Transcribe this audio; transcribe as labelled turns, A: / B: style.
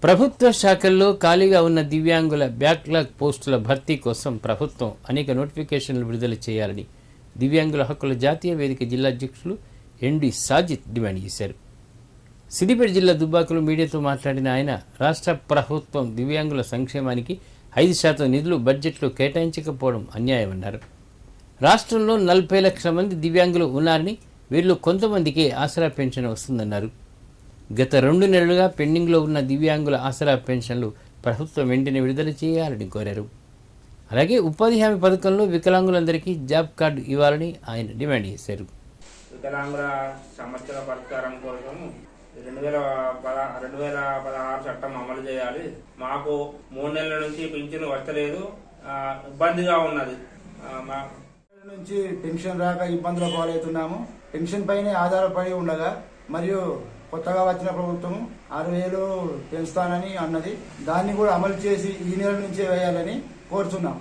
A: ప్రభుత్వ శాఖల్లో ఖాళీగా ఉన్న దివ్యాంగుల బ్యాక్లాగ్ పోస్టుల భర్తీ కోసం ప్రభుత్వం అనేక నోటిఫికేషన్లు విడుదల చేయాలని దివ్యాంగుల హక్కుల జాతీయ వేదిక జిల్లా అధ్యక్షులు ఎండి సాజిద్ డిమాండ్ చేశారు. సిద్దిపేట జిల్లా దుబ్బాకలో మీడియాతో మాట్లాడిన ఆయన రాష్ట్ర ప్రభుత్వం దివ్యాంగుల సంక్షేమానికి 5% నిధులు బడ్జెట్లో కేటాయించకపోవడం అన్యాయమన్నారు. రాష్ట్రంలో 40 లక్షల మంది దివ్యాంగులు ఉన్నారని వీరిలో కొంతమందికే ఆసరా పెన్షన్ వస్తుందన్నారు. గత 2 నెలలుగా పెండింగ్లో ఉన్న దివ్యాంగుల ఆసరా పెన్షన్లు ప్రభుత్వం వెంటనే విడుదల చేయాలని కోరారు. అలాగే ఉపాధి హామీ పథకంలో వికలాంగులందరికీ జాబ్ కార్డు ఇవ్వాలని ఆయన డిమాండ్ చేశారు.
B: వికలాంగుల సమస్యల పరిష్కారం కోసం 2016 చట్టం అమలు చేయాలి. మాకు 3 నెలల నుంచి పింఛను వస్తలేదు, ఇబ్బందిగా ఉన్నది.
C: నుంచి పెన్షన్ రాక ఇబ్బందుల పాలవుతున్నాము. పెన్షన్ పైనే ఆధారపడి ఉండగా మరియు కొత్తగా వచ్చిన ప్రభుత్వం 6,000 పెంచుతానని అన్నది. దాన్ని కూడా అమలు చేసి ఈ నెల నుంచే వేయాలని కోరుతున్నాం.